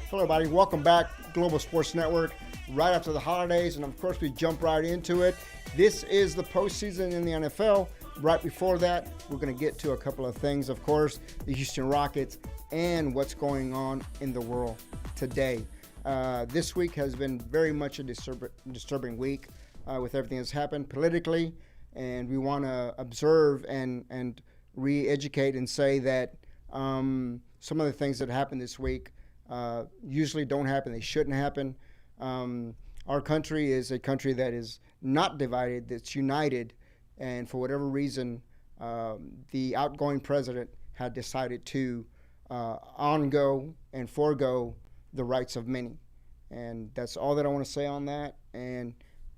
Hello, everybody. Welcome back, Global Sports Network. Right after the holidays, and of course, we jump right into it. This is the postseason in the NFL. Right before that, we're going to get to a couple of things, of course, the Houston Rockets and what's going on in the world today. This week has been very much a disturbing week with everything that's happened politically, and we want to observe and re-educate and say that some of the things that happened this week usually don't happen. They shouldn't happen. Our country is a country that is not divided, that's united, and for whatever reason, the outgoing president had decided to on-go and forego the rights of many. And that's all that I want to say on that, and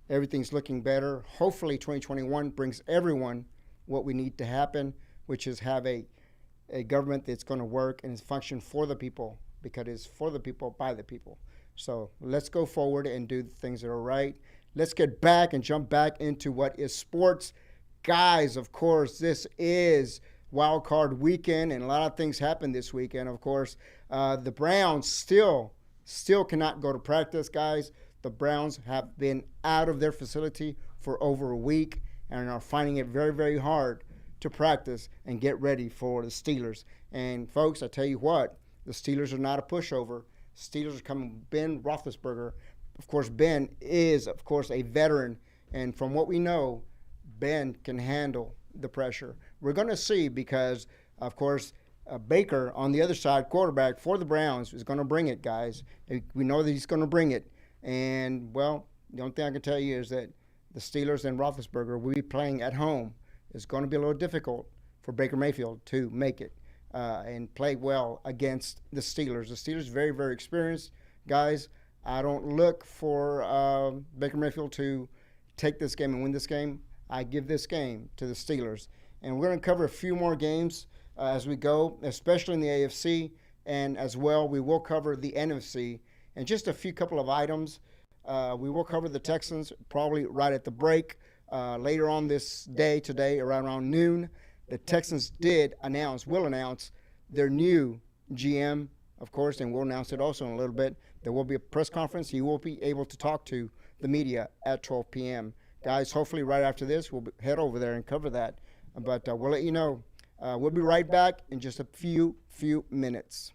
everything's looking better. Hopefully 2021 brings everyone what we need to happen, which is have a government that's going to work and function for the people, because it's for the people, by the people. So let's go forward and do the things that are right. Let's get back and jump back into what is sports. Guys, of course, this is wild card weekend, and a lot of things happened this weekend. Of course, the Browns still cannot go to practice, guys. The Browns have been out of their facility for over a week and are finding it very, very hard to practice and get ready for the Steelers. And folks, I tell you what, the Steelers are not a pushover. Steelers are coming. Ben Roethlisberger, of course, Ben is, of course, a veteran. And from what we know, Ben can handle the pressure. We're going to see because, of course, Baker on the other side, quarterback for the Browns, is going to bring it, guys. We know that he's going to bring it. And, well, the only thing I can tell you is that the Steelers and Roethlisberger will be playing at home. It's going to be a little difficult for Baker Mayfield to make it and play well against the Steelers. The Steelers are very, very experienced. Guys, I don't look for Baker Mayfield to take this game and win this game. I give this game to the Steelers. And we're going to cover a few more games as we go, especially in the AFC. And as well, we will cover the NFC. And just a few couple of items. We will cover the Texans probably right at the break. Later on this day, today, around noon, the Texans will announce their new GM, of course, and we'll announce it also in a little bit. There will be a press conference. He will be able to talk to the media at 12 p.m. Guys, hopefully right after this, we'll head over there and cover that. But we'll let you know. We'll be right back in just a few minutes.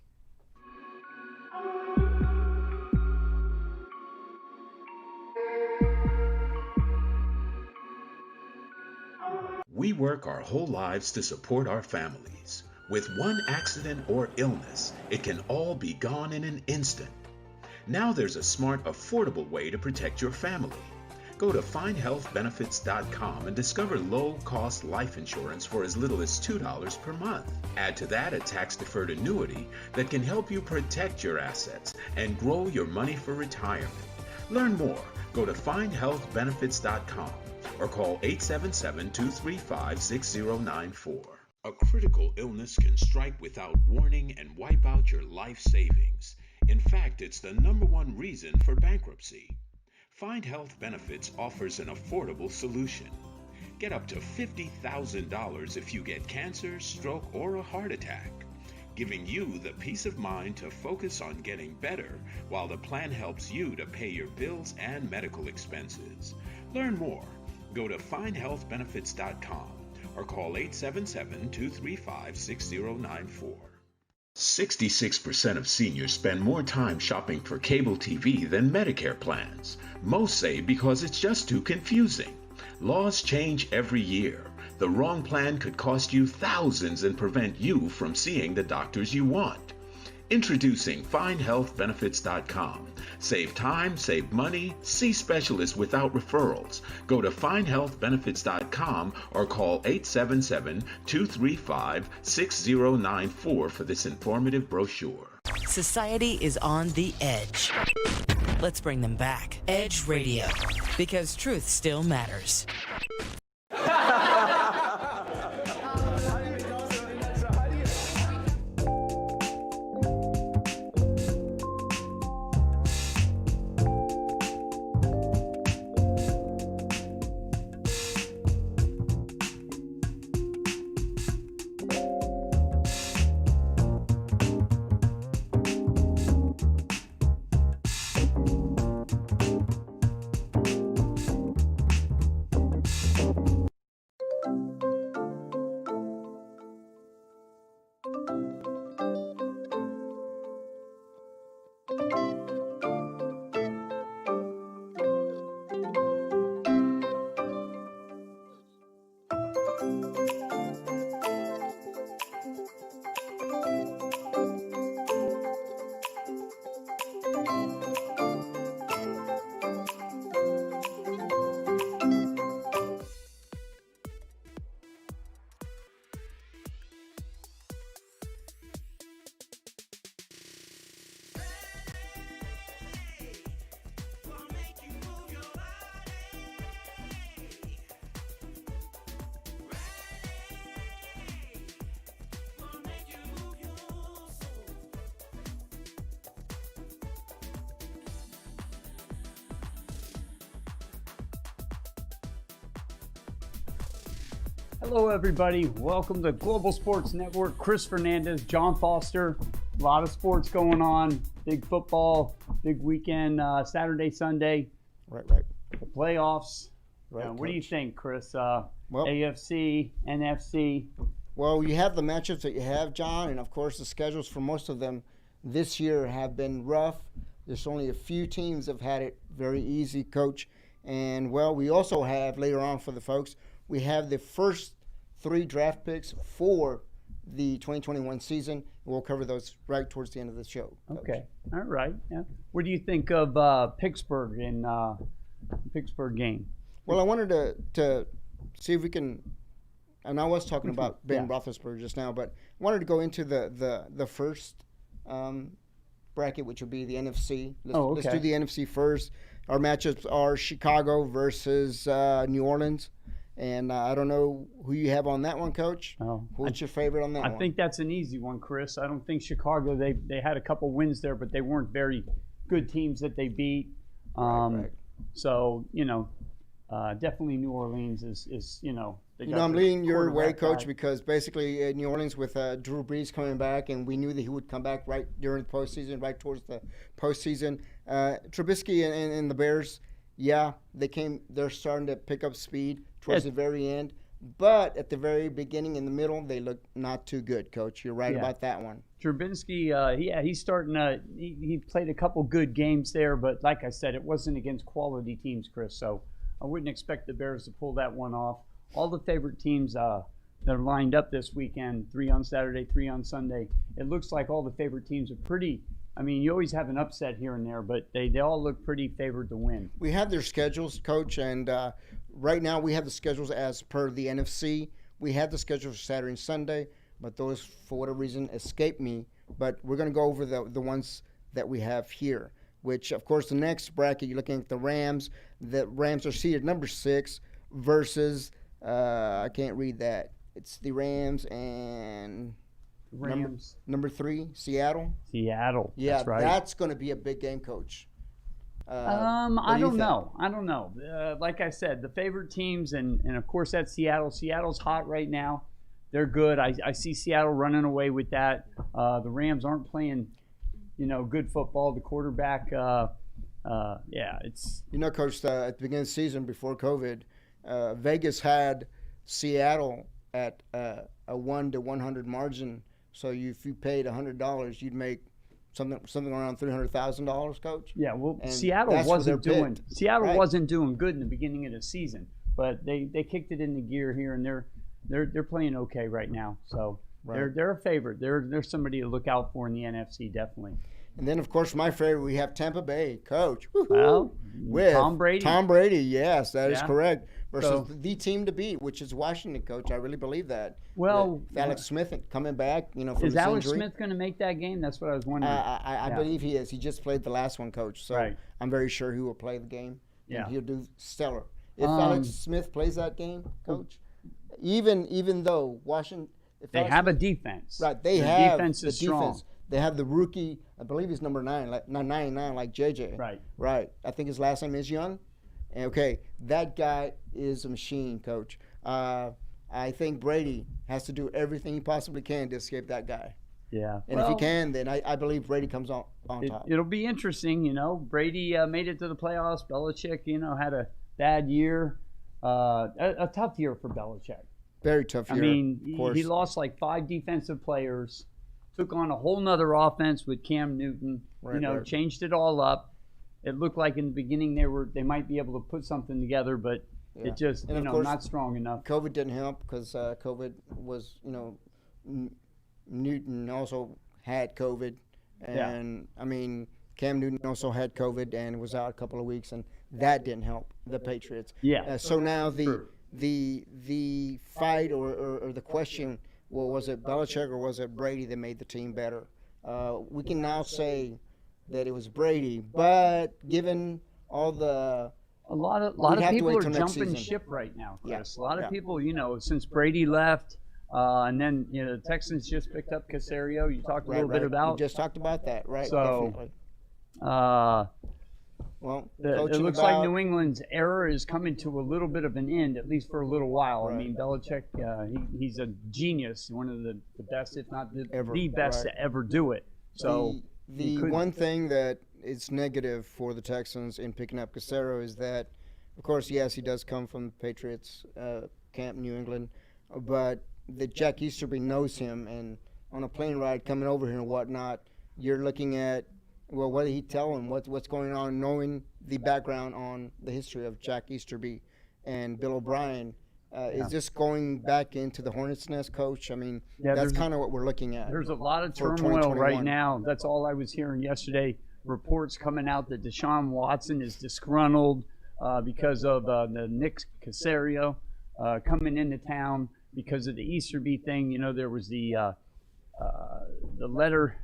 We work our whole lives to support our families. With one accident or illness, it can all be gone in an instant. Now there's a smart, affordable way to protect your family. Go to findhealthbenefits.com and discover low-cost life insurance for as little as $2 per month. Add to that a tax-deferred annuity that can help you protect your assets and grow your money for retirement. Learn more. Go to findhealthbenefits.com. or call 877-235-6094. A critical illness can strike without warning and wipe out your life savings. In fact, it's the #1 reason for bankruptcy. Find Health Benefits offers an affordable solution. Get up to $50,000 if you get cancer, stroke, or a heart attack, giving you the peace of mind to focus on getting better while the plan helps you to pay your bills and medical expenses. Learn more. Go to findhealthbenefits.com or call 877-235-6094. 66% of seniors spend more time shopping for cable TV than Medicare plans. Most say because it's just too confusing. Laws change every year. The wrong plan could cost you thousands and prevent you from seeing the doctors you want. Introducing FindHealthBenefits.com. Save time, save money, see specialists without referrals. Go to FindHealthBenefits.com or call 877-235-6094 for this informative brochure. Society is on the edge. Let's bring them back. Edge Radio, because truth still matters. Hello, everybody. Welcome to Global Sports Network. Chris Fernandez, John Foster. A lot of sports going on. Big football, big weekend, Saturday, Sunday. Right. The playoffs. Right, What do you Coach. think, Chris? Well- AFC, NFC. Well, you have the matchups that you have, John, and of course the schedules for most of them this year have been rough. There's only a few teams that have had it very easy, Coach. And, well, we also have, later on for the folks, we have the first 3 draft picks for the 2021 season. We'll cover those right towards the end of the show, Coach. Okay. All right. Yeah. What do you think of Pittsburgh in Pittsburgh game? Well, I wanted to see if we can, and I was talking about Ben Yeah. Roethlisberger just now, but I wanted to go into the first bracket, which would be the NFC. Let's do the NFC first. Our matchups are Chicago versus New Orleans, and I don't know who you have on that one, Coach. Oh, What's your favorite on that I one? think that's an easy one, Chris. I don't think Chicago, they had a couple wins there, but they weren't very good teams that they beat. Right. So, definitely New Orleans is they got I'm their leaning your way, quarterback Coach, guy. because basically New Orleans with Drew Brees coming back, and we knew that he would come back right during the postseason, right towards the postseason. Trubisky and the Bears, they're starting to pick up speed towards the very end, but at the very beginning, in the middle, they look not too good, Coach. You're right about that one. Trubinsky, he's starting to he played a couple good games there, but like I said, it wasn't against quality teams, Chris. So I wouldn't expect the Bears to pull that one off. All the favorite teams that are lined up this weekend, 3 on Saturday, 3 on Sunday. It looks like all the favorite teams are pretty. I mean, you always have an upset here and there, but they all look pretty favored to win. We have their schedules, Coach, and right now we have the schedules as per the NFC. We had the schedules for Saturday and Sunday, but those, for whatever reason, escaped me. But we're going to go over the ones that we have here, which, of course, the next bracket, you're looking at the Rams. The Rams are seated number 6 versus, I can't read that. It's the Rams and number 3, Seattle. Seattle. Yeah, that's right. that's going to be a big game, Coach. I don't know. Like I said, the favorite teams, and of course that's Seattle. Seattle's hot right now. They're good. I see Seattle running away with that. The Rams aren't playing, good football. The quarterback, it's. Coach, at the beginning of the season before COVID, Vegas had Seattle at a 1 to 100 margin. So if you paid $100, you'd make something around $300,000, Coach. Yeah, well, And Seattle that's where wasn't they're doing picked. Seattle Right. wasn't doing good in the beginning of the season, but they kicked it into gear here, and they're playing okay right now. So Right. they're a favorite. They're somebody to look out for in the NFC, definitely. And then, of course, my favorite, we have Tampa Bay, Coach. Woo-hoo. Well, With Tom Brady. Tom Brady, yes, that is Yeah. correct. Versus So- the team to beat, which is Washington, Coach. I really believe that. Well, With Alex Smith coming back, from Is his Alex injury. Smith going to make that game? That's what I was wondering. I Yeah. believe he is. He just played the last one, Coach. So Right. I'm very sure he will play the game. Yeah. And he'll do stellar. If Alex Smith plays that game, Coach, even though Washington, if They Alex have a Smith- defense. right, they Their have defense the is defense. strong. They have the rookie. I believe he's number 9, like not 99, like JJ. Right. Right. I think his last name is Young. And okay, that guy is a machine, Coach. I think Brady has to do everything he possibly can to escape that guy. Yeah. And if he can, then I believe Brady comes on top. It'll be interesting, Brady made it to the playoffs. Belichick, had a bad year, a tough year for Belichick. Very tough year. I mean, of course. he lost like 5 defensive players, took on a whole nother offense with Cam Newton. Right. Changed it all up. It looked like in the beginning they might be able to put something together, but Yeah. it just And of course, not strong enough. COVID didn't help because COVID was, Newton also had COVID. And, I mean, Cam Newton also had COVID and was out a couple of weeks, and that didn't help the Patriots. Yeah. So now the fight or the question, well, was it Belichick or was it Brady that made the team better? We can now say that it was Brady, but given all the A lot of We'd have to people wait are till next jumping season. ship right now, Chris. Yeah, A lot of yeah. people, since Brady left, and then the Texans just picked up Caserio. You talked a little bit about. we just talked about that, right? So, Definitely. Well, It coaching looks like about- New England's era is coming to a little bit of an end, at least for a little while. I Right. mean, Belichick, he's a genius, one of the best, if not the Ever, best right. to ever do it. So the couldn't- one thing that is negative for the Texans in picking up Casero is that, of course, yes, he does come from the Patriots camp, New England, but that Jack Easterby knows him, and on a plane ride coming over here and whatnot, you're looking at, well, what did he tell him? What's going on? Knowing the background on the history of Jack Easterby and Bill O'Brien. Is this going back into the Hornets' nest, Coach? I mean, Yeah, that's there's- kind of what we're looking at. There's a lot of for turmoil right 2021. now. That's all I was hearing yesterday. Reports coming out that Deshaun Watson is disgruntled because of the Nick Caserio coming into town because of the Easterby thing. You know, there was the letter,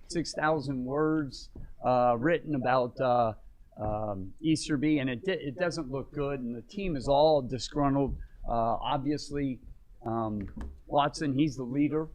6,000 words written about Easterby, and it doesn't look good. And the team is all disgruntled. Obviously, Watson, he's the leader.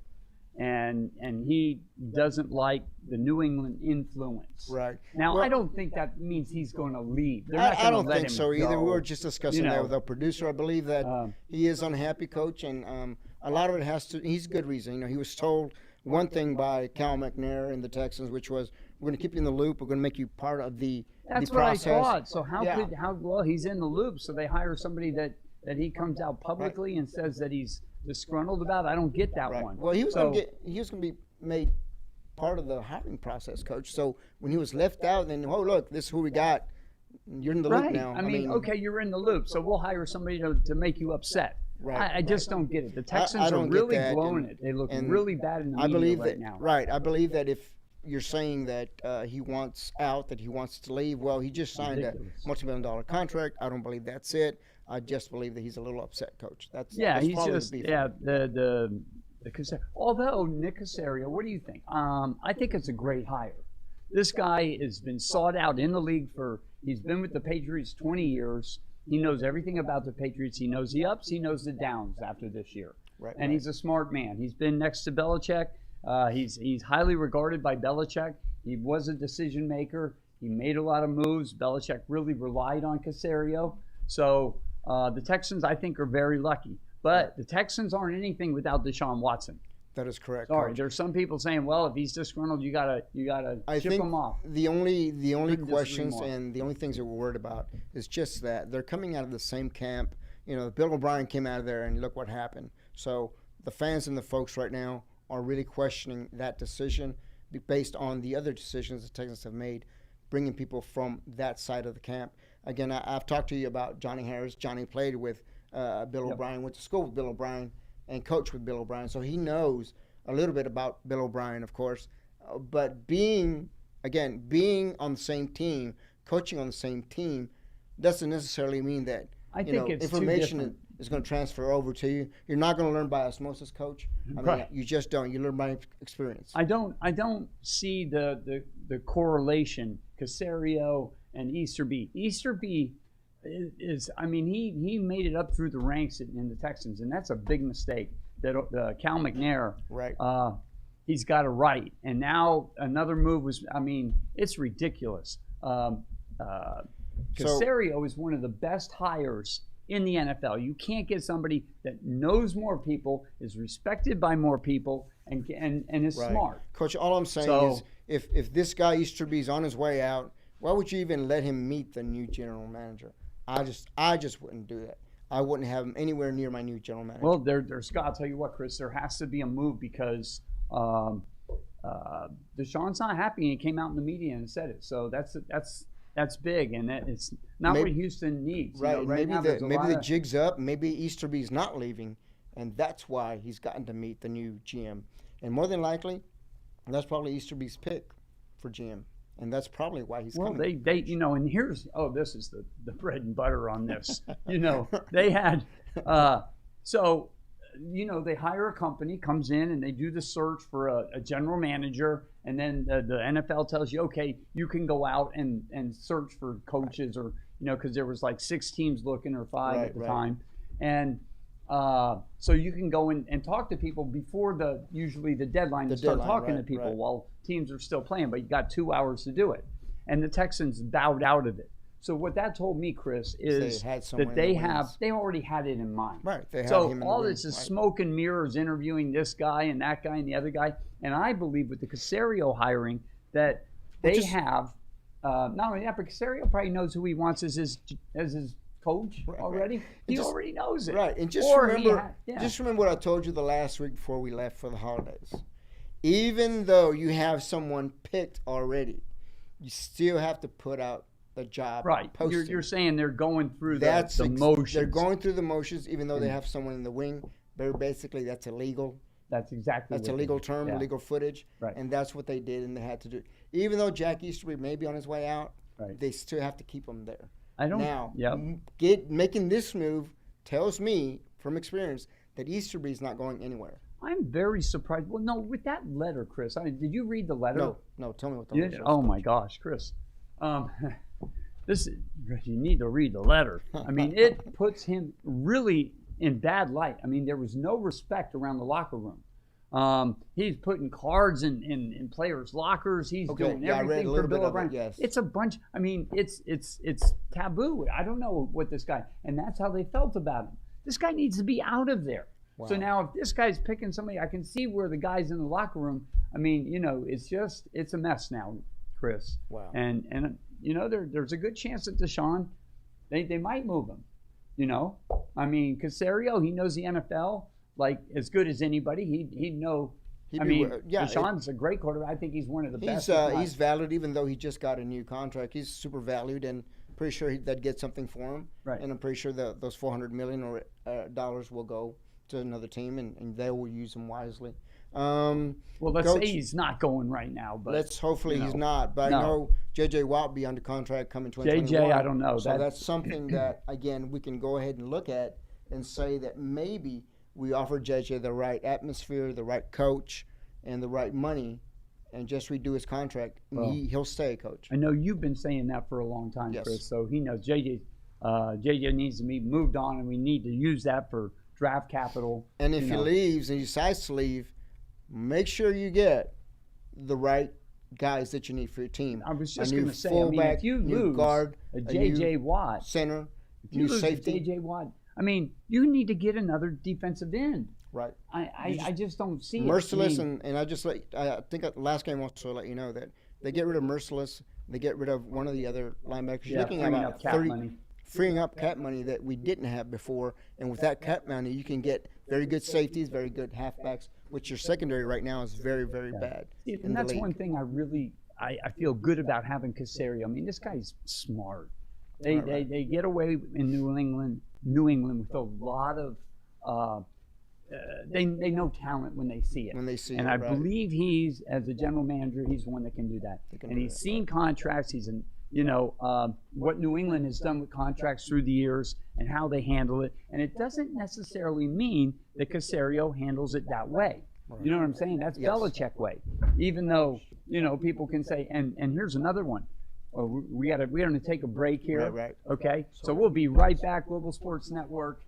And he doesn't like the New England influence. Right. Now, Well- I don't think that means he's going to leave. They're not I gonna don't let think him so either. go. We were just discussing You that know. with our producer. I believe that he is unhappy, Coach, and a lot of it has to. He's a good reason. You know, he was told one thing by Cal McNair and the Texans, which was, "We're going to keep you in the loop. We're going to make you part of the That's the what process." I thought. So Yeah. well, he's in the loop. So they hire somebody that he comes out publicly and says that he's disgruntled about. I don't get that Right. one. Well, he was So- going to be made part of the hiring process, Coach. So when he was left out, then look, this is who we got. You're in the loop Right. now. I mean, okay, you're in the loop, so we'll hire somebody to make you upset. Right, I just don't get it. The Texans I are don't get really that, blowing and- it. They look and really bad in the I media believe right that. now. Right. I believe that if you're saying that he wants out, that he wants to leave, well, he just signed Ridiculous. a multi-million-dollar contract. I don't believe that's it. I just believe that he's a little upset, Coach. That's He's probably just the beef. the Caserio. Although Nick Caserio, what do you think? I think it's a great hire. This guy has been sought out in the league he's been with the Patriots 20 years. He knows everything about the Patriots. He knows the ups, he knows the downs after this year. Right, And he's a smart man. He's been next to Belichick. He's highly regarded by Belichick. He was a decision maker. He made a lot of moves. Belichick really relied on Caserio. So the Texans, I think, are very lucky. But the Texans aren't anything without Deshaun Watson. That is correct. Sorry, Coach. there's some people saying, well, if he's disgruntled, you gotta I ship think him off. the only Couldn't questions disagree more. and the only things that we're worried about is just that they're coming out of the same camp. You know, Bill O'Brien came out of there, and look what happened. So the fans and the folks right now are really questioning that decision based on the other decisions the Texans have made, bringing people from that side of the camp. Again, I've talked to you about Johnny Harris. Johnny played with Bill O'Brien, went to school with Bill O'Brien, and coached with Bill O'Brien, so he knows a little bit about Bill O'Brien, of course. But being on the same team, coaching on the same team, doesn't necessarily mean that I think it's too information different. is going to transfer over to you. You're not going to learn by osmosis, Coach. I mean, Right. you just don't. You learn by experience. I don't see the correlation Caserio and Easterby. Easterby is I mean he made it up through the ranks in the Texans, and that's a big mistake that Cal McNair Right. He's got it right. And now another move was, I mean, it's ridiculous. Caserio is one of the best hires in the NFL. You can't get somebody that knows more people, is respected by more people, and is Right. smart. Coach, all I'm saying So- is if this guy Easterby's on his way out, why would you even let him meet the new general manager? I just wouldn't do that. I wouldn't have him anywhere near my new general manager. Well, there's I'll tell you what, Chris, there has to be a move because Deshaun's not happy, and he came out in the media and said it. So that's big, and it's not Maybe- what Houston needs. right. You know, right maybe now, there's a lot the of- jig's up. Maybe Easterby's not leaving, and that's why he's gotten to meet the new GM. And more than likely, that's probably Easterby's pick for GM, and that's probably why he's Well, coming. they and here's this is the bread and butter on this. They had so they hire a company, comes in, and they do the search for a general manager, and then the NFL tells you, okay, you can go out and search for coaches, or because there was like 6 teams looking or 5 at the Right. time, and so you can go in and talk to people before usually the deadline to start deadline, talking to right, people right. while teams are still playing, but you got 2 hours to do it. and the Texans bowed out of it. So what that told me, Chris, is had someone that in the wings. they already had it in mind. Right, they had so him in the all wings, this is right. smoke and mirrors, interviewing this guy and that guy and the other guy. And I believe with the Caserio hiring that they have not only that, but Caserio probably knows who he wants as his coach already. And He just- already knows it. Right, and just Or he remember, yeah. just remember what I told you the last week before we left for the holidays. Even though you have someone picked already, you still have to put out the job Right. posting. You're saying they're going through the They're motions. going through the motions, even though they have someone in the wing. But basically, that's illegal. That's exactly That's a what legal they did. term, Yeah. legal footage, Right. and that's what they did, and they had to do. Even though Jack Easterby may be on his way out, Right. they still have to keep him there. I don't. Now, Yep. making this move tells me from experience that Easterby's not going anywhere. I'm very surprised. Well, no, with that letter, Chris. Did you read the letter? No. Tell me what the You letter did? says. Oh my gosh, Chris. You need to read the letter. I mean, it puts him really in bad light. I mean, there was no respect around the locker room. He's putting cards in players' lockers. He's Okay, doing yeah, I read a everything for little bit Bill of it, O'Brien. yes. It's a bunch. I mean, it's taboo. I don't know what this guy, and that's how they felt about him. This guy needs to be out of there. So now, if this guy's picking somebody, I can see where the guys in the locker room. I mean, it's a mess now, Chris. Wow. And there's a good chance that Deshaun, they might move him. I mean, Caserio, he knows the NFL like as good as anybody. He'd know. Deshaun's a great quarterback. I think he's one of the best. He's valued, even though he just got a new contract. He's super valued, and pretty sure they'd get something for him. Right. And I'm pretty sure that those $400 million or dollars will go to another team, and they will use him wisely. Well, let's Coach, say he's not going right now, but let's hopefully he's not. But I know J.J. Watt be under contract coming 2021. JJ, I don't know. So that's something that again we can go ahead and look at and say that maybe we offer J.J. the right atmosphere, the right coach, and the right money, and just redo his contract. Well, he'll stay, Coach. I know you've been saying that for a long time, Yes. Chris. So he knows JJ needs to be moved on, and we need to use that for draft capital. And if he leaves and he decides to leave, make sure you get the right guys that you need for your team. I was just A new going to say, fullback, if you new lose guard, a J.J. Watt, center, if you new lose safety. a J.J. Watt, I mean, you need to get another defensive end. Right. I just don't see Merciless, it. I mean, and I think the last game also let you know that they get rid of Merciless, they get rid of one of the other linebackers. You're looking at freeing about up cap money. freeing up cap money that we didn't have before, and with that cap money, you can get very good safeties, very good halfbacks, which your secondary right now is very, very bad. And that's one thing I feel good about having Caserio. I mean, this guy's smart. They get away in New England with a lot of they know talent when they see it. When they see and it, I right. believe he's, as a general manager, he's the one that can do that. And he's seen contracts. He's in, what New England has done with contracts through the years and how they handle it. And it doesn't necessarily mean that Caserio handles it that way. Right. You know what I'm saying? That's Belichick way. Even though, people can say, and here's another one. Well, we're going to take a break here. Right. Okay. So we'll be right back. Global Sports Network.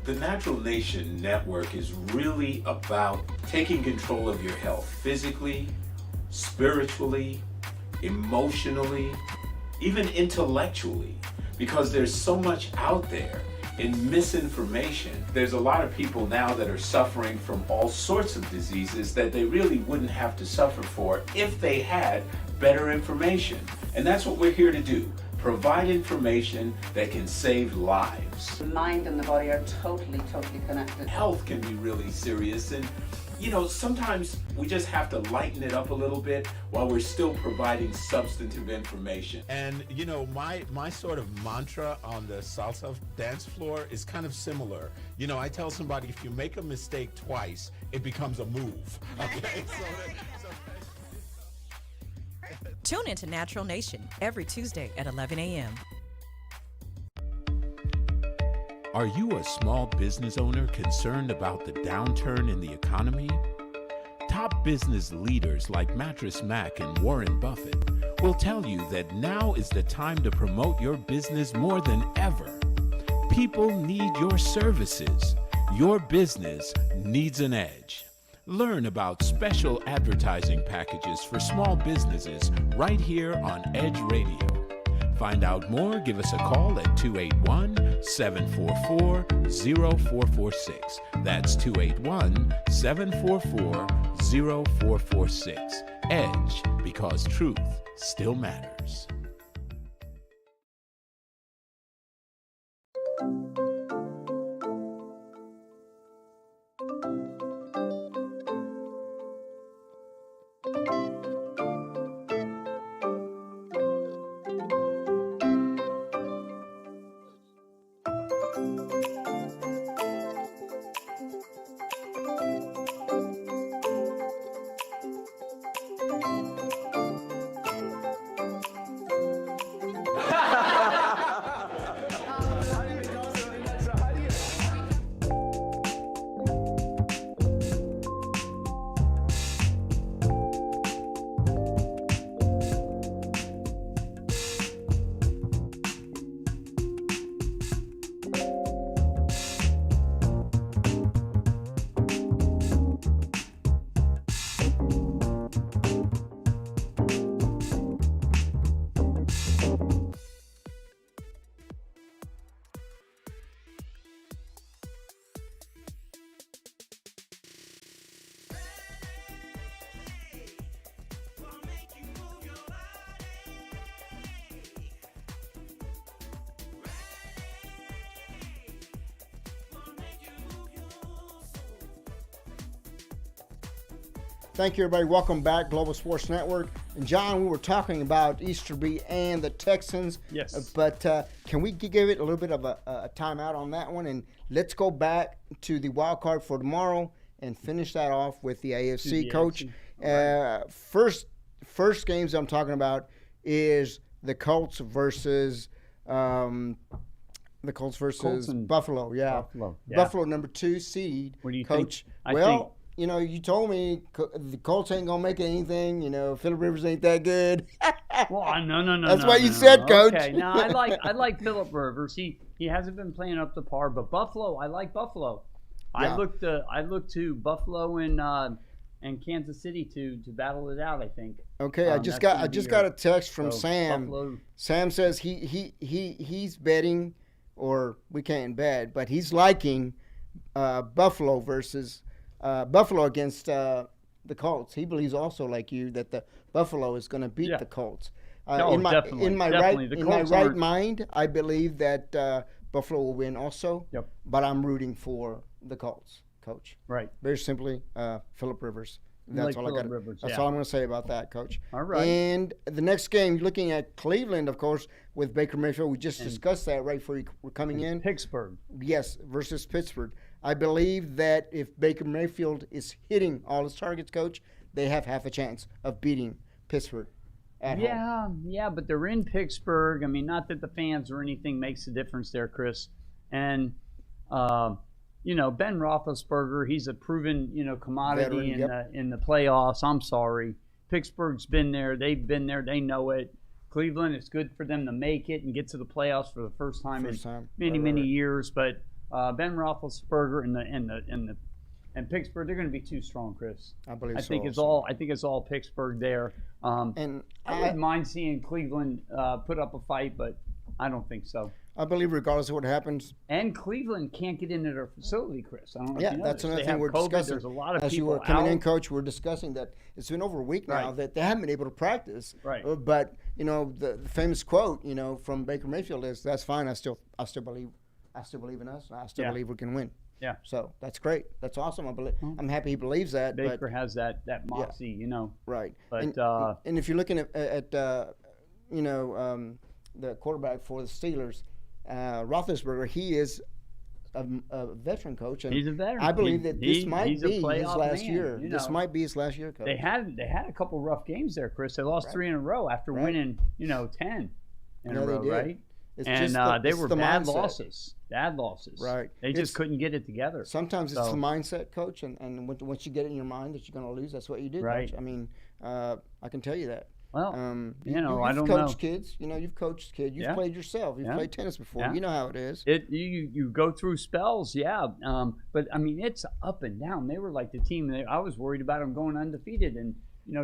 The Natural Nation Network is really about taking control of your health physically, spiritually, emotionally, even intellectually, because there's so much out there in misinformation. There's a lot of people now that are suffering from all sorts of diseases that they really wouldn't have to suffer for if they had better information. And that's what we're here to do. Provide information that can save lives. The mind and the body are totally connected. Health can be really serious, and sometimes we just have to lighten it up a little bit while we're still providing substantive information. And my sort of mantra on the salsa dance floor is kind of similar. I tell somebody, if you make a mistake twice, it becomes a move. Okay. Tune into Natural Nation every Tuesday at 11 a.m. Are you a small business owner concerned about the downturn in the economy? top business leaders like Mattress Mac and Warren Buffett will tell you that now is the time to promote your business more than ever. People need your services. Your business needs an edge. Learn about special advertising packages for small businesses right here on Edge Radio. Find out more, give us a call at 281-744-0446. That's 281-744-0446. Edge, because truth still matters. Thank you, everybody. Welcome back, Global Sports Network. And John, we were talking about Easterby and the Texans. Yes. But can we give it a little bit of a timeout on that one? And let's go back to the wild card for tomorrow and finish that off with the AFC, Coach. First games I'm talking about is the Colts versus Buffalo. Yeah. Buffalo, number 2 seed. What do you Coach? think? You know, you told me the Colts ain't gonna make anything. You know, Phillip Rivers ain't that good. Well, no. That's what you said, Coach. Okay, no, I like Phillip Rivers. He hasn't been playing up to par, but Buffalo, I like Buffalo. Yeah. I look to Buffalo and Kansas City to battle it out. I think. Okay, I just got a text from Sam. Buffalo. Sam says he's betting, or we can't bet, but he's liking Buffalo versus. Buffalo against the Colts. He believes also, like you, that the Buffalo is going to beat the Colts. In my right mind, I believe that Buffalo will win also. Yep. But I'm rooting for the Colts, Coach. Right. Very simply, Phillip Rivers. That's all I got. That's yeah. all I'm going to say about that, Coach. All right. And the next game, you're looking at Cleveland, of course, with Baker Mayfield. We just discussed that right before we're coming in. Pittsburgh. Yes, versus Pittsburgh. I believe that if Baker Mayfield is hitting all his targets, Coach, they have half a chance of beating Pittsburgh at home. Yeah, but they're in Pittsburgh. I mean, not that the fans or anything makes a difference there, Chris. And, you know, Ben Roethlisberger, he's a proven, commodity in the playoffs. I'm sorry. Pittsburgh's been there. They've been there. They know it. Cleveland, it's good for them to make it and get to the playoffs for the first time in many years. But Ben Roethlisberger and Pittsburgh, they're going to be too strong, Chris. I believe so. I think it's all Pittsburgh there. And I wouldn't mind seeing Cleveland put up a fight, but I don't think so. I believe regardless of what happens. And Cleveland can't get into their facility, Chris. I don't know if you know that's this. another thing we're discussing. There's a lot of As people you were coming out. in, Coach, we're discussing that it's been over a week now that they haven't been able to practice. Right. But, the famous quote, from Baker Mayfield is, "That's fine. I still believe in us. I still believe we can win." Yeah. So that's great. That's awesome. I'm happy he believes that. Baker has that moxie, Right. But and if you're looking at the quarterback for the Steelers, Roethlisberger, he is a veteran coach, and he's a veteran. I believe that this might be his last man, year. This might be his last year, Coach. They had a couple rough games there, Chris. They lost 3 in a row after winning, 10 in a row, they did. right? And they were bad losses. Bad losses. Right. They just couldn't get it together. Sometimes it's the mindset, Coach, and once you get it in your mind that you're going to lose, that's what you do, Right. Coach. I mean, I can tell you that. Well, you've I don't know. coached kids. You've coached kids. You've played yourself. You've played tennis before. Yeah. You know how it is. You go through spells, yeah. But I mean, it's up and down. They were like the team that I was worried about them going undefeated and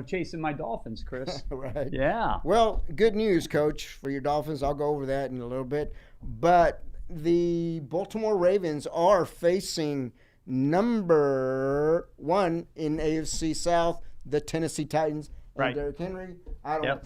chasing my Dolphins, Chris. Right. Yeah. Well, good news, Coach, for your Dolphins. I'll go over that in a little bit. But the Baltimore Ravens are facing number 1 in AFC South, the Tennessee Titans. Right. And Derrick Henry, I don't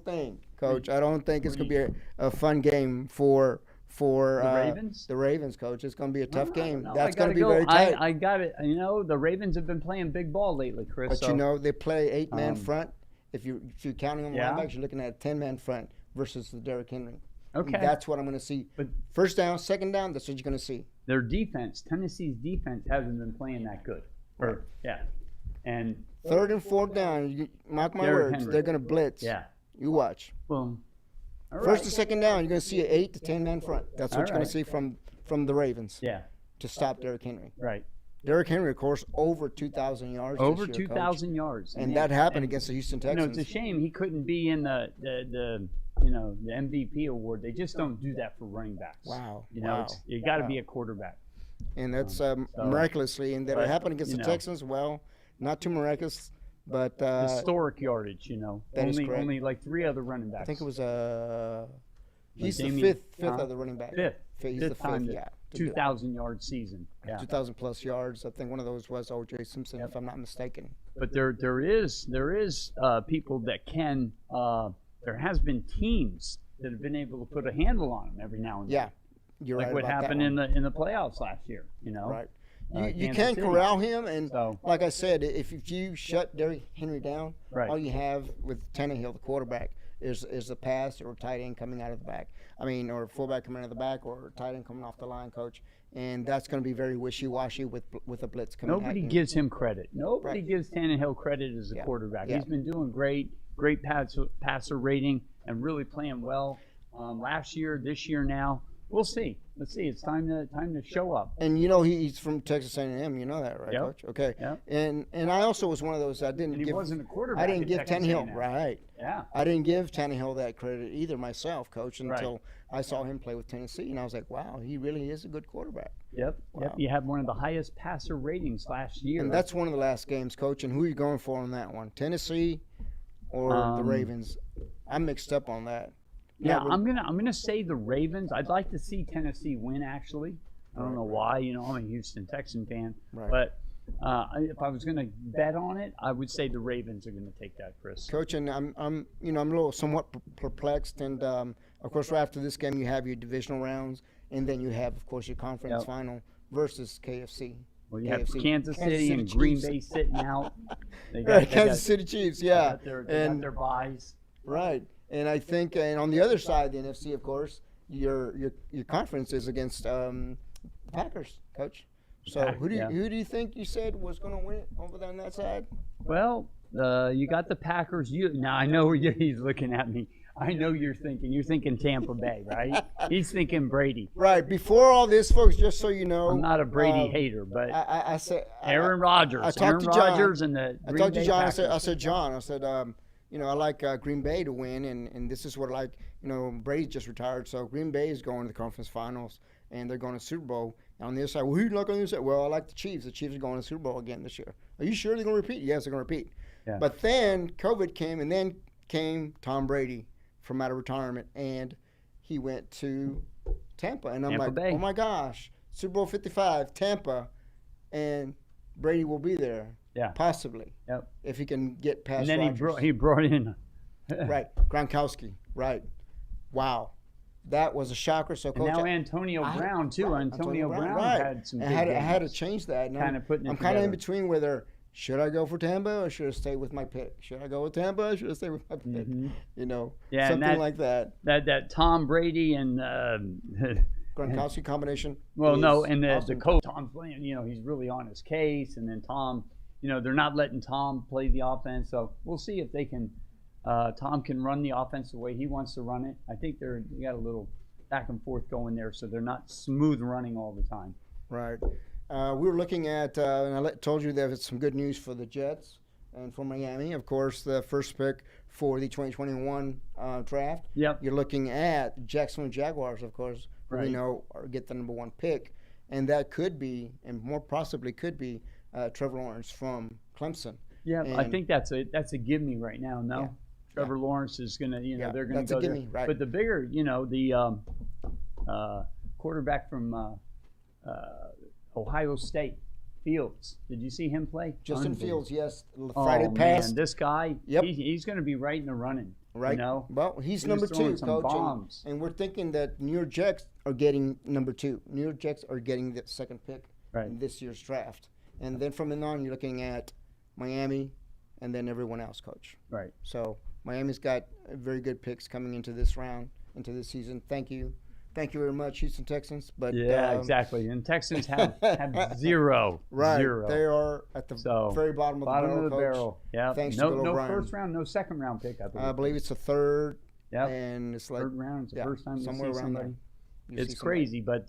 think, Coach, I don't think it's going to be a fun game for the Ravens? The Ravens, Coach. It's going to be a tough game. No, That's going to be very tight. I got it. The Ravens have been playing big ball lately, Chris. But they play 8-man front. If you're counting them Yeah. linebackers, you're looking at a 10-man front versus the Derrick Henry. Okay. And that's what I'm going to see. But first down, second down, that's what you're going to see. their defense, Tennessee's defense, hasn't been playing that good. And Third and fourth down, mark my Derrick words, Henry. they're going to blitz. yeah, You watch. boom. All First right. and second down, you're going to see an 8 to 10-man front. That's what All you're going right. to see from the Ravens Yeah, to stop Derrick Henry. right. Derrick Henry, of course, over 2,000 yards. Over this year, Coach. 2,000 yards. And that happened against the Houston Texans. It's a shame he couldn't be in the MVP award. They just don't do that for running backs. Wow. You got to be a quarterback. And that's miraculously. And that it happened against the Texans, well, not too miraculous, but Historic yardage, that is correct. only like 3 other running backs. I think it was he's the Damien- fifth other running back. He's the Fifth time fifth, to to do it. 2,000-yard season. Yeah. 2,000 plus yards. I think one of those was O.J. Simpson, if I'm not mistaken. But there is people that can. There has been teams that have been able to put a handle on them every now and then. Yeah, you're like right what about happened that in the playoffs last year. Right. You Kansas can City. corral him, and So- like I said, if you shut Derrick Henry down, Right. all you have with Tannehill, the quarterback, is a pass or a tight end coming out of the back. I mean, or a fullback coming out of the back, or a tight end coming off the line, Coach. And that's going to be very wishy-washy with a blitz coming. Nobody at him. gives him credit. Nobody Right. gives Tannehill credit as a Yeah. quarterback. Yeah. He's been doing great passer rating, and really playing well. Last year, this year now. We'll see. Let's see. It's time to show up. And he's from Texas A&M. You know that, right, Yep. Coach? Okay. Yep. And I also was one of those. I didn't And he give. wasn't a quarterback. I didn't at give Texas Tannehill A&M. right. Yeah. I didn't give Tannehill that credit either myself, Coach, Right. until I saw him play with Tennessee, and I was like, wow, he really is a good quarterback. Yep. Yep. You had one of the highest passer ratings last year. And that's one of the last games, Coach. And who are you going for on that one? Tennessee or the Ravens? I'm mixed up on that. Yeah, Now, I'm gonna say the Ravens. I'd like to see Tennessee win. Actually, I don't know why. I'm a Houston Texan fan, Right. but if I was gonna bet on it, I would say the Ravens are gonna take that, Chris. Coach, and I'm a little somewhat perplexed. And of course, right after this game, you have your divisional rounds, and then you have, of course, your conference Yep. final versus KFC. Well, you have KFC. Kansas City and Green Chiefs. Bay sitting out. They Right, Kansas City Chiefs, yeah, They got and their buys. right. And I think, and on the other side, the NFC, of course, your conference is against the Packers, Coach. So who do you think you said was going to win it over there on that side? Well, you got the Packers. Now I know he's looking at me. I know you're thinking Tampa Bay, right? He's thinking Brady. Right. Before all this, folks, just so you know, I'm not a Brady hater, but I said Aaron Rodgers. I talked Aaron to John. Rodgers and the I Green talked to Bay John. Packers. I said, John. I said, I like Green Bay to win, and this is what I like. Brady just retired, so Green Bay is going to the conference finals, and they're going to Super Bowl. And on the other side, well, who do you like on the other side? Well, I like the Chiefs. The Chiefs are going to the Super Bowl again this year. Are you sure they're going to repeat? Yes, they're going to repeat. Yeah. But then COVID came, and then came Tom Brady from out of retirement, and he went to Tampa. And I'm Tampa like, Bay. oh my gosh, Super Bowl 55, Tampa, and Brady will be there. Yeah. Possibly. Yep. If he can get past And then Rodgers. he brought in. Right. Gronkowski. Right. Wow. That was a shocker. So, And Coach, now Antonio Brown too. right, Antonio Brown right. had some I big had, I had to games. change that. And Kinda putting it I'm kind of in together. between whether should I go for Tampa or should I stay with my pick? Should I go with Tampa or should I stay with my pick? Mm-hmm. Yeah, and something like that. That Tom Brady and Gronkowski combination. well, is no, and the awesome. coach Tom's playing. He's really on his case, and then Tom, they're not letting Tom play the offense. So we'll see if they can Tom can run the offense the way he wants to run it. I think they got a little back and forth going there, so they're not smooth running all the time. Right. We were looking at, and I told you there was some good news for the Jets and for Miami. Of course, the first pick for the 2021 draft. Yep. You're looking at Jacksonville Jaguars, of course, who we Right. know get the number 1 pick. And that could be, and more possibly could be, Trevor Lawrence from Clemson. Yeah, I And- think that's a give me right now. No, Yeah. Trevor Lawrence is gonna, Yeah, they're gonna that's a go there. gimme, right. But the bigger, the quarterback from Ohio State, Fields. Did you see him play? Justin Unbelievable. Fields, yes, Friday Oh passed. man, this guy, Yep. he's going to be right in the running. Right. You know? Well, he's He was number throwing 2, some Coach. bombs. And we're thinking that New York Jets are getting number 2. New York Jets are getting the second pick Right. in this year's draft. And then from then on, you're looking at Miami and then everyone else, Coach. Right. So Miami's got very good picks coming into this round, into this season. Thank you. Thank you very much, Houston Texans. But Yeah, exactly. And Texans have zero. Right. Zero. They are at the So, very bottom of Bottom the barrel, of the Coach. barrel. Yeah. Thanks to no, Bill no O'Brien. first round, no second round pick. I believe. I believe it's the third. Yep. And it's like Third round. It's the yeah, first time you somewhere see around somebody. there. You It's see somebody. crazy, but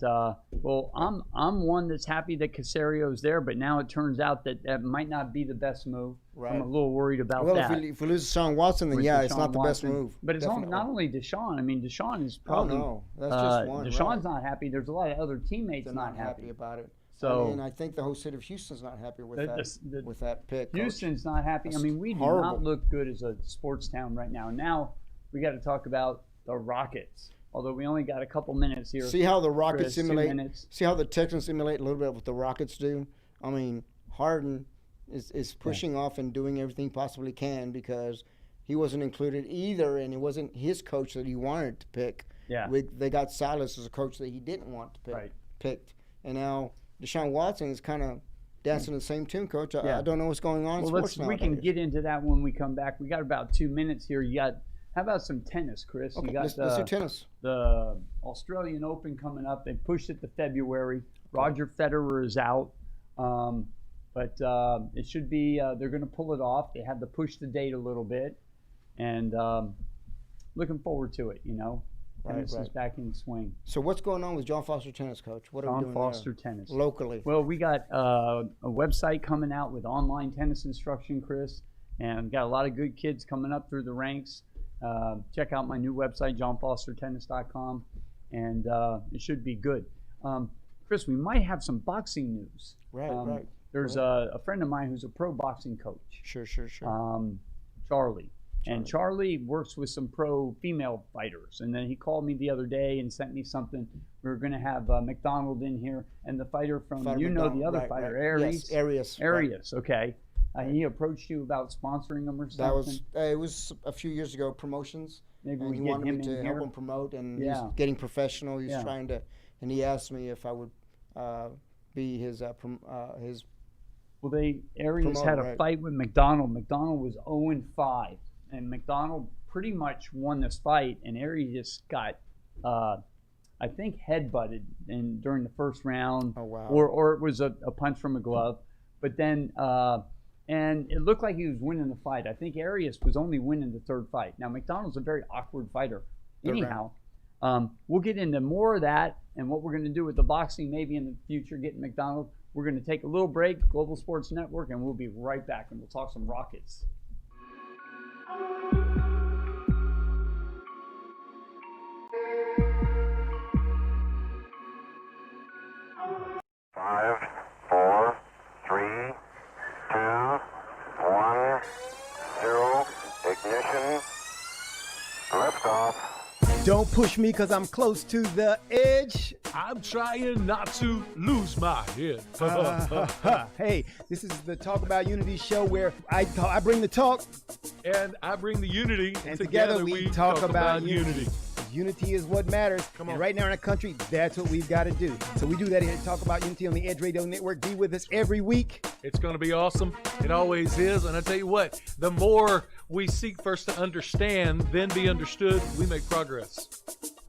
well, I'm one that's happy that Casario's there, but now it turns out that might not be the best move. Right. I'm a little worried about Well, that. if we lose Deshaun Watson, then with yeah, it's Deshaun not the best Watson. move. But it's Definitely. not only Deshaun. I mean, Deshaun is Oh probably no, that's just one. Deshaun's right. not happy. There's a lot of other teammates They're not happy. about it. So- and I think the whole city of Houston's not happy with The- with that pick. Coach. Houston's not happy. I mean, we do horrible. not look good as a sports town right now. Now we got to talk about the Rockets. Although we only got a couple minutes here. See how the Rockets Chris, 2 simulate. minutes. See how the Texans simulate a little bit of what the Rockets do. I mean, Harden is pushing off and doing everything possibly can because he wasn't included either, and it wasn't his coach that he wanted to pick. Yeah. They got Silas as a coach that he didn't want to pick. Right. Picked, and now Deshaun Watson is kind of dancing the same tune, Coach. I don't know what's going on. in Well, sports we can nowadays. get into that when we come back. We got about 2 minutes here. How about some tennis, Chris? Okay, You got let's do tennis. the Australian Open coming up. They pushed it to February. Roger Federer is out, but it should be. They're going to pull it off. They had to push the date a little bit, and looking forward to it. Tennis is back in swing. So what's going on with John Foster Tennis, Coach? What are we John doing Foster there? Tennis. Locally? Well, we got a website coming out with online tennis instruction, Chris, and got a lot of good kids coming up through the ranks. Check out my new website, johnfostertennis.com, and it should be good. Chris, we might have some boxing news. Right. There's a friend of mine who's a pro boxing coach, Sure. Charlie. And Charlie works with some pro female fighters. And then he called me the other day and sent me something. We were going to have McDonald in here and the fighter from, Fighter the McDonald, other right, fighter, right. Aries. Yes, Arias, okay. He approached you about sponsoring him or something? That was it was a few years ago. Promotions. Maybe and we he get wanted him me to in help here. him promote, and Yeah. he's getting professional. He's Yeah. trying to, and he asked me if I would be his Well, Arias promoter, had a right. fight with McDonald. McDonald was 0-5, and McDonald pretty much won this fight, and Arias got, I think, headbutted during the first round. Oh, wow. Or it was a punch from a glove, but then and it looked like he was winning the fight. I think Arias was only winning the third fight. Now McDonald's a very awkward fighter. Third Anyhow, we'll get into more of that and what we're going to do with the boxing maybe in the future, getting McDonald. We're going to take a little break, Global Sports Network, and we'll be right back, and we'll talk some Rockets. Five, four, three, two, one, zero, ignition, liftoff. Don't push me because I'm close to the edge. I'm trying not to lose my head. Hey, this is the Talk About Unity show where I bring the talk, And I bring the unity, and together we talk about unity. Unity is what matters. Come And on. right now in our country, that's what we've got to do. So we do that here at Talk About Unity on the Edge Radio Network. Be with us every week. It's going to be awesome. It always is. And I tell you what, the more we seek first to understand, then be understood, we make progress.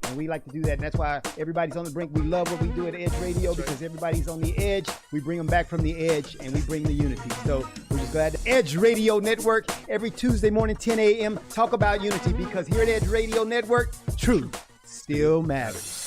And we like to do that. And that's why everybody's on the brink. We love what we do at Edge Radio because everybody's on the edge. We bring them back from the edge and we bring the unity. So we're just we're glad. Edge Radio Network, every Tuesday morning, 10 a.m. Talk about unity, because here at Edge Radio Network, truth still matters.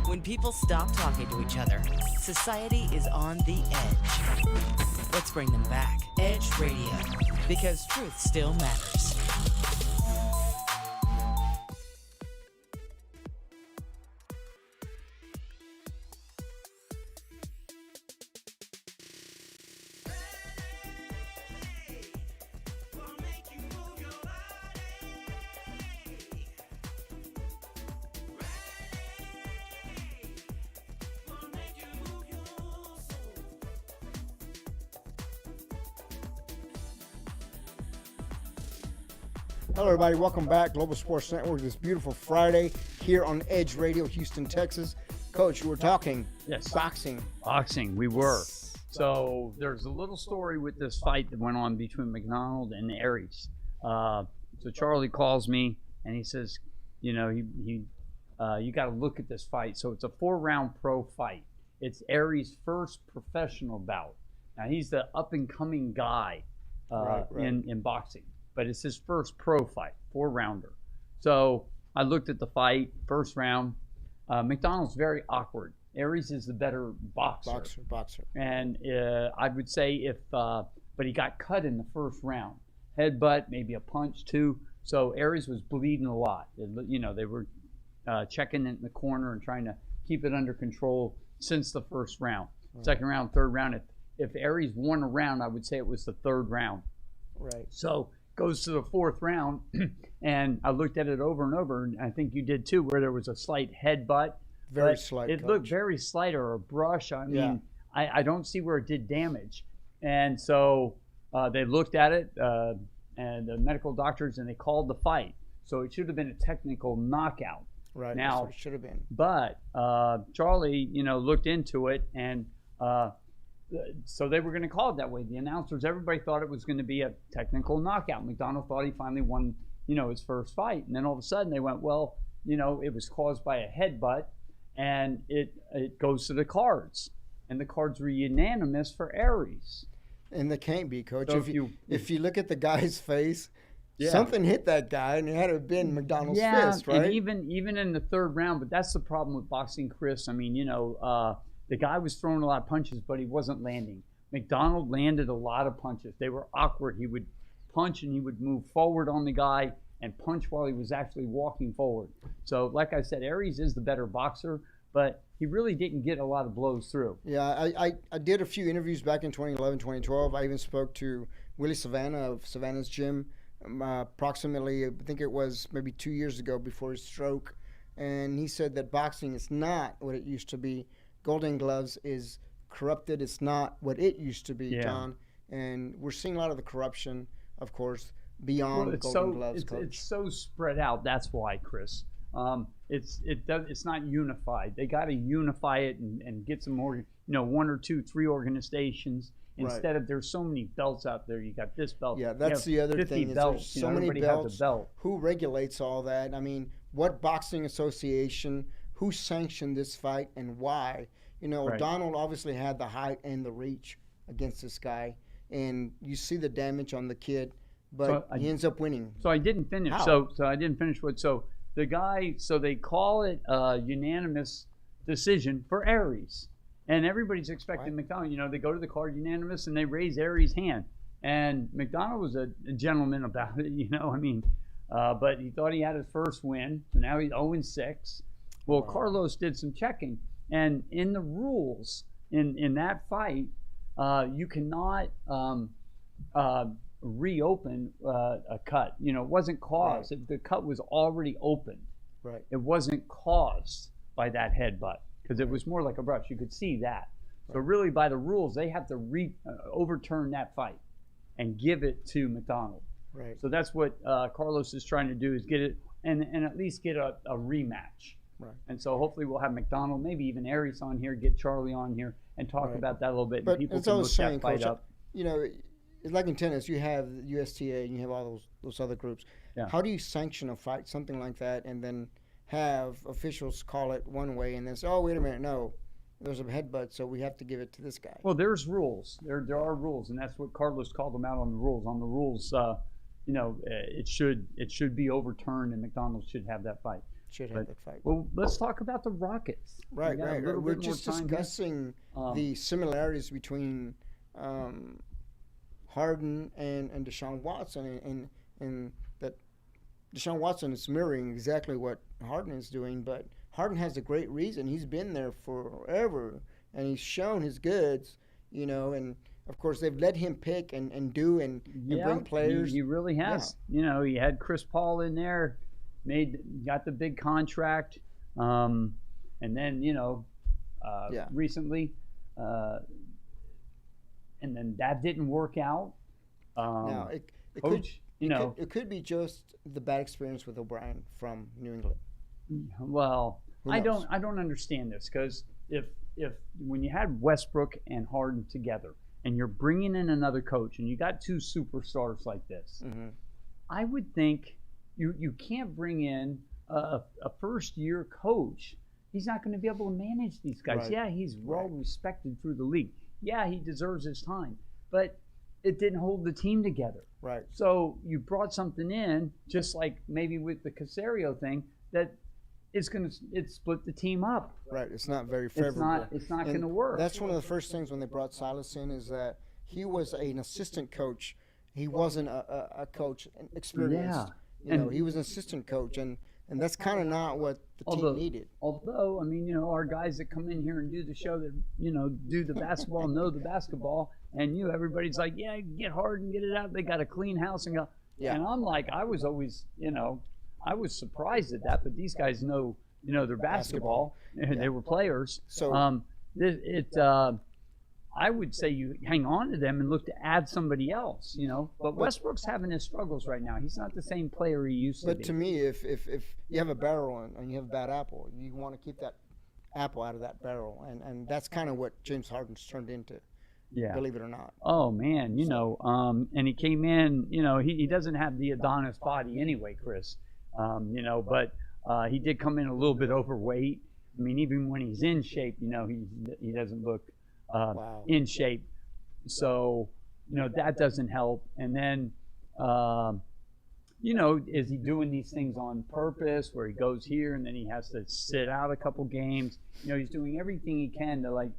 When people stop talking to each other, society is on the edge. Let's bring them back. Edge Radio, because truth still matters. Hello, everybody. Welcome back. Global Sports Network, this beautiful Friday here on Edge Radio, Houston, Texas. Coach, you were talking boxing. Boxing, we were. So there's a little story with this fight that went on between McDonald and Aries. So Charlie calls me and he says, you know, you got to look at this fight. So it's a 4-round pro fight. It's Aries' first professional bout. Now he's the up-and-coming guy in boxing. But it's his first pro fight, 4-rounder. So I looked at the fight, first round. McDonald's very awkward. Aries is the better boxer. And I would say but he got cut in the first round. Headbutt, maybe a punch too. So Aries was bleeding a lot. You know, they were checking it in the corner and trying to keep it under control since the first round. Right. Second round, third round. If Aries won a round, I would say it was the third round. Right. So goes to the fourth round, and I looked at it over and over, and I think you did too, where there was a slight headbutt. Very slight. It looked very slight, or a brush. I mean, I don't see where it did damage. And so they looked at it, and the medical doctors, and they called the fight. So it should have been a technical knockout. Right. Now, that's what it should have been. But Charlie, looked into it, and so they were going to call it that way. The announcers, everybody thought it was going to be a technical knockout. McDonald thought he finally won, his first fight. And then all of a sudden they went, well, it was caused by a headbutt, and it goes to the cards. And the cards were unanimous for Aries. And they can't be, Coach. So if you look at the guy's face, something hit that guy, and it had to have been McDonald's fist, right? And even in the third round, but that's the problem with boxing, Chris. I mean, the guy was throwing a lot of punches, but he wasn't landing. McDonald landed a lot of punches. They were awkward. He would punch, and he would move forward on the guy and punch while he was actually walking forward. So, like I said, Aries is the better boxer, but he really didn't get a lot of blows through. Yeah, I did a few interviews back in 2011, 2012. I even spoke to Willie Savannah of Savannah's Gym approximately, I think it was maybe 2 years ago before his stroke. And he said that boxing is not what it used to be. Golden Gloves is corrupted. It's not what it used to be, John. And we're seeing a lot of the corruption, of course, beyond Golden Gloves, Coach. It's so spread out. That's why, Chris. It's not unified. They got to unify it and get some more, 1 or 2, 3 organizations. Instead of, there's so many belts out there. You got this belt. Yeah, that's the other thing. Belts. There's so many belts. Who regulates all that? I mean, what boxing association? Who sanctioned this fight and why? Donald obviously had the height and the reach against this guy, and you see the damage on the kid, but he ends up winning. So I didn't finish. How? So I didn't finish the guy, so they call it a unanimous decision for Aries. And everybody's expecting McDonald. You know, they go to the card unanimous and they raise Aries' hand. And McDonald was a gentleman about it, you know. I mean, but he thought he had his first win. So now he's 0-6. Well, Carlos did some checking. And in the rules, in that fight, you cannot reopen a cut. You know, it wasn't caused. The cut was already opened. Right. It wasn't caused by that headbutt because it was more like a brush. You could see that. So really, by the rules, they have to overturn that fight and give it to McDonald. Right. So that's what Carlos is trying to do, is get it and at least get a rematch. Right. And so hopefully we'll have McDonald, maybe even Aries on here, get Charlie on here, and talk about that a little bit. But and people as can I look was saying, that fight Coach, up. you know, it's like in tennis, you have USTA and you have all those other groups. Yeah. How do you sanction a fight, something like that, and then have officials call it one way and then say, oh, wait a minute, no, there's a headbutt, so we have to give it to this guy? Well, there's rules. There are rules, and that's what Carlos called them out on the rules. On the rules, you know, it should be overturned, and McDonald should have that fight. Should have that fight. Well, let's talk about the Rockets. Right. We're bit just more time discussing the similarities between Harden and Deshaun Watson, and that Deshaun Watson is mirroring exactly what Harden is doing, but Harden has a great reason. He's been there forever, and he's shown his goods, you know, and of course they've let him pick and do and bring players. He really has. Yeah. You know, he had Chris Paul in there, got the big contract, and then, you know, recently, and then that didn't work out. Now, it could be just the bad experience with O'Brien from New England. Well, I don't understand this, because if when you had Westbrook and Harden together, and you're bringing in another coach, and you got two superstars like this, I would think you can't bring in a first-year coach. He's not going to be able to manage these guys. Right. Yeah, he's well respected through the league. Yeah, he deserves his time, but it didn't hold the team together. Right. So you brought something in, just like maybe with the Caserio thing, that it's split the team up. Right. It's not very favorable. It's not going to work. That's one of the first things when they brought Silas in, is that he was an assistant coach. He wasn't a coach experienced. Yeah. You know, he was an assistant coach, and that's kind of not what the team needed. Although, I mean, you know, our guys that come in here and do the show that, you know, do the basketball, know the basketball, and everybody's like, yeah, get hard and get it out. They got a clean house and go. Yeah. And I'm like, I was always, you know, I was surprised at that, but these guys know, you know, their basketball. And they were players. So I would say you hang on to them and look to add somebody else, you know. But Westbrook's having his struggles right now. He's not the same player he used to be. But to me, if you have a barrel and you have a bad apple, you want to keep that apple out of that barrel, and that's kind of what James Harden's turned into. Yeah. Believe it or not. Oh man, you know, and he came in, you know, he doesn't have the Adonis body anyway, Chris. You know, but he did come in a little bit overweight. I mean, even when he's in shape, you know, he doesn't look in shape. So, you know, that doesn't help. And then, you know, is he doing these things on purpose, where he goes here and then he has to sit out a couple games? You know, he's doing everything he can to, like,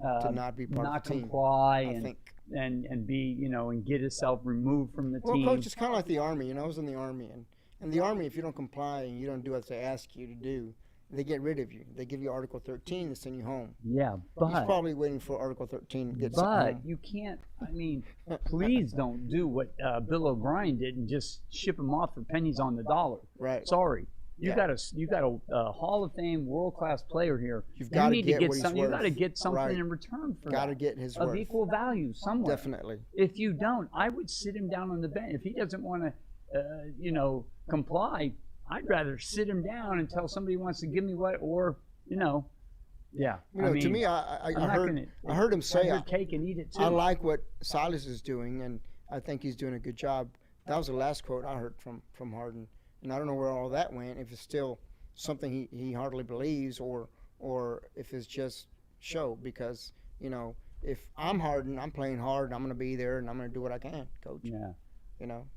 to not be part of the team, comply I think. and be, you know, and get himself removed from the team. Well, Coach, it's kind of like the Army. You know, I was in the Army, and the Army, if you don't comply and you don't do what they ask you to do, they get rid of you. They give you Article 13 to send you home. Yeah, but he's probably waiting for Article 13 to get sent But home. you can't. I mean, please don't do what Bill O'Brien did and just ship him off for pennies on the dollar. Right. Sorry. You got a Hall of Fame world class player here. You've got to need to get what he's something. worth. You got to get something Right. in return for Got to that. get his of worth. equal value somewhere. Definitely. If you don't, I would sit him down on the bench. If he doesn't want to, you know, comply, I'd rather sit him down until somebody wants to give me what, or, you know, yeah. You know, I mean, to me, I I'm not heard him say, have your cake and eat it too. I like what Silas is doing, and I think he's doing a good job. That was the last quote I heard from Harden, and I don't know where all that went. If it's still something he hardly believes, or if it's just show, because, you know, if I'm Harden, I'm playing hard, and I'm going to be there, and I'm going to do what I can, Coach. Yeah. You know,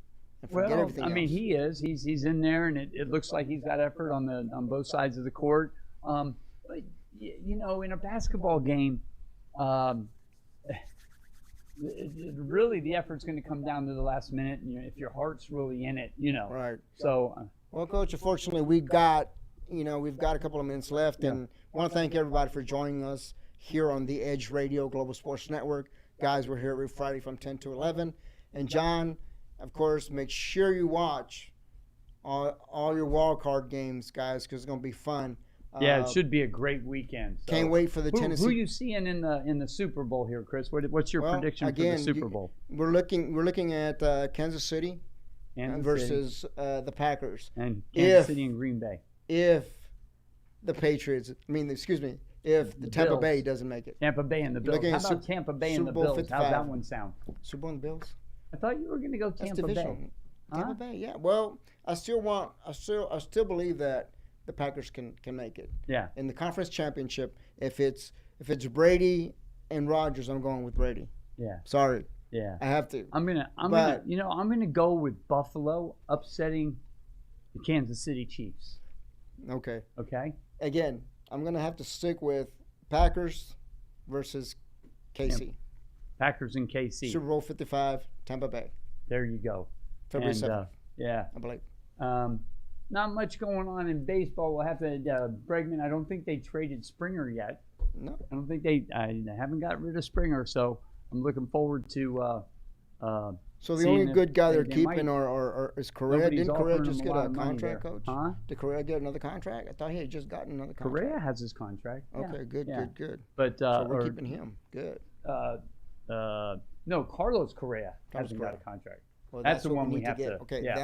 and forget everything I mean, else. he is. He's in there, and it looks like he's got effort on both sides of the court. But you know, in a basketball game, really the effort's going to come down to the last minute, and if your heart's really in it, you know. Right. So. Well, Coach, unfortunately, we've got a couple of minutes left, and want to thank everybody for joining us here on the Edge Radio Global Sports Network. Guys, we're here every Friday from 10 to 11. And John, of course, make sure you watch all your wild card games, guys, because it's going to be fun. Yeah, it should be a great weekend. So Can't wait for the Tennessee. Who are you seeing in the Super Bowl here, Chris? What's your prediction for the Super Bowl? We're looking at Kansas City versus the Packers. And Kansas City and Green Bay. If the Patriots, if the Tampa Bills. Bay doesn't make it. Tampa Bay and the Bills. How about Tampa Bay and the Bills? How's that one sound? Super Bowl and the Bills? I thought you were going to go Tampa Bay. Tampa Bay, yeah. Well, I still believe that the Packers can make it. Yeah. In the conference championship, if it's Brady and Rodgers, I'm going with Brady. Yeah. Sorry. Yeah. I have to. I'm gonna go with Buffalo upsetting the Kansas City Chiefs. Okay. Okay. Again, I'm gonna have to stick with Packers versus KC. Packers and KC. Super Bowl 55, Tampa Bay. There you go. February 7th. Yeah. I believe. Not much going on in baseball. We'll have to, Bregman, I don't think they traded Springer yet. No. I don't think I haven't got rid of Springer, so I'm looking forward to. So the only good guy they're they keeping might- is Correa. Nobody's Didn't Correa offering just him get a lot a of money contract, there. Coach? Huh? Did Correa get another contract? I thought he had just gotten another contract. Correa has his contract. Yeah. Okay, good, Yeah. good. But So we're keeping him. Good. no, Carlos Correa Carlos hasn't Correa. got a contract. Well, that's the what one we need have to get. to. Okay, yeah.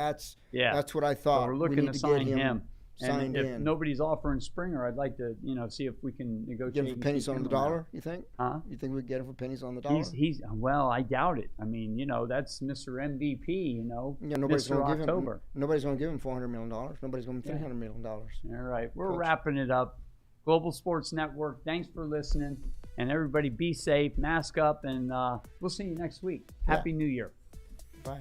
that's what I thought. So we're we looking need to get sign him. signed And if in. nobody's offering Springer, I'd like to, see if we can negotiate. Get him for and pennies keep on him the around. dollar, you think? Huh? You think we get him for pennies on the dollar? He's well, I doubt it. I mean, that's Mr. MVP. Yeah, nobody's Mr. going to give October. him. Nobody's going to give him $400 million. Nobody's going to give him $300 million. All right, we're Coach. wrapping it up. Global Sports Network. Thanks for listening, and everybody be safe, mask up, and we'll see you next week. Happy New Year. Bye.